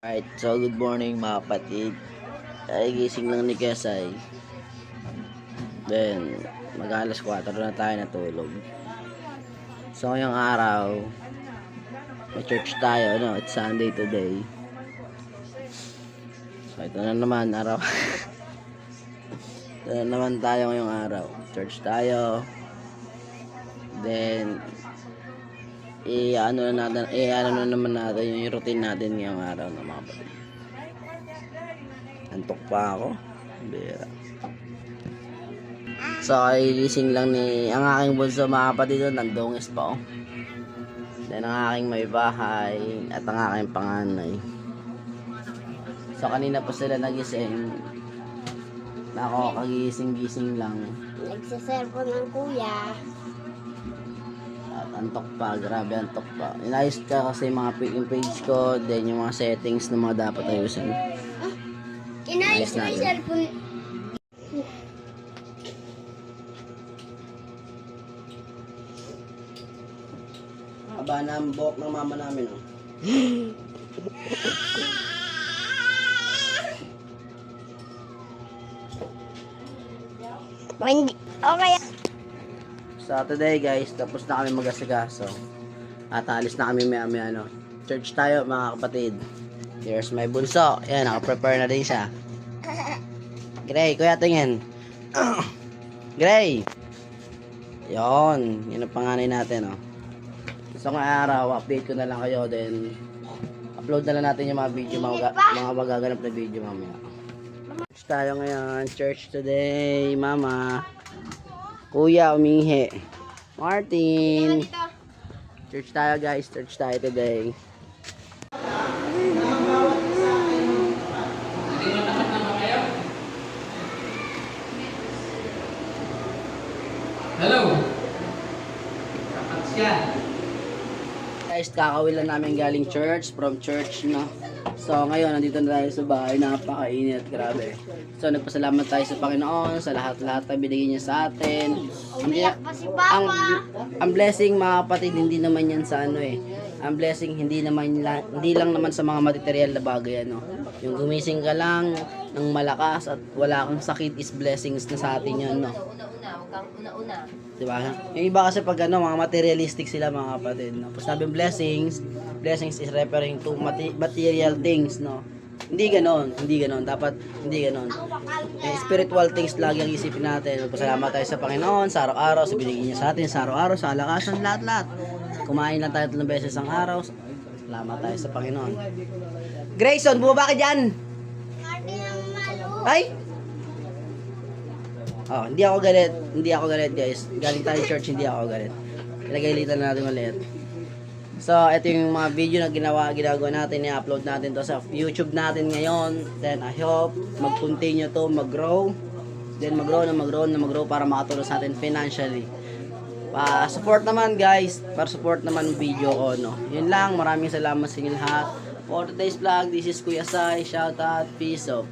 Alright, so good morning mga kapatid. Ay, gising lang ni Kesay. Then, mag-alas 4 na tayo natulog. So, ngayong araw, may church tayo, no? It's Sunday today. So, ito na naman, araw. Ito na naman tayo ngayong araw. Church tayo. Then, ano na naman natin yung routine natin ngayong araw na mga kapatid. Antok pa ako. Bira. So, ay gising lang ni ang aking bunso mga kapatid doon. Nandungis pa oh. Then, ang aking may bahay at ang aking panganay. So, kanina pa sila nagising. Ako, kagising-gising lang. Nagsaservo ng kuya. At antok pa, grabe antok pa. Inayos ka kasi yung page ko, then yung mga settings na mga dapat ayusin. Inayos na yung cellphone. Aba na ang buhok ng mama namin oh. Okay. So today guys, tapos na kami mag-asikaso. At alis na kami maya ano. Church tayo mga kapatid. Here's my bunso. Ayan, naka-prepare na din siya. Gray, kuya tingin. Gray. Yon, yun ang panganay natin oh. So ngayong araw, update ko na lang kayo. Then, upload na lang natin yung mga video, mga magaganap na video mamaya. Church tayo ngayon. Church today, mama. Kuya, umihi. Martin. Church tayo guys. Church tayo today. Hello. Kapats yan. Guys, kakawilan namin galing church. From church, no? So, ngayon, nandito na tayo sa bahay. Napakainit. Grabe. So, nagpasalamat tayo sa Panginoon sa lahat-lahat na binigay niya sa atin. Umiyak pa si Papa. Ang blessing, mga kapatid, hindi naman yan sa ano eh. Ang blessing, hindi lang naman sa mga material na bagay, ano. Yung gumising ka lang ng malakas at wala kang sakit is blessings na sa atin yun, no. Una-una. Diba? Yung iba kasi pag ano, mga materialistic sila mga kapatid, no? Pag sabi blessings is referring to material things, no? Hindi ganon. Dapat hindi ganon. Spiritual things lagi ang isipin natin. Magpasalamat tayo sa Panginoon sa araw-araw, sa binigay niya sa atin, sa araw-araw, sa kalakasan, lahat-lahat. Kumain lang tayo 3 beses ang araw. Salamat tayo sa Panginoon. Grayson, bumaba ka dyan! Martin ang malo. Ay! Oh, hindi ako galit guys. Galing tayo church, hindi ako galit. Ilagay-litan na natin maliit. So, ito yung mga video na ginagawa natin, i-upload natin to sa YouTube natin ngayon. Then, I hope mag-continue to, mag-grow. Then, mag-grow para makatulong sa atin financially. Support naman guys, para support naman yung video ko, no. Yun lang, maraming salamat sa inyo lahat. For today's vlog, this is Kuya Sai. Shout out, peace out.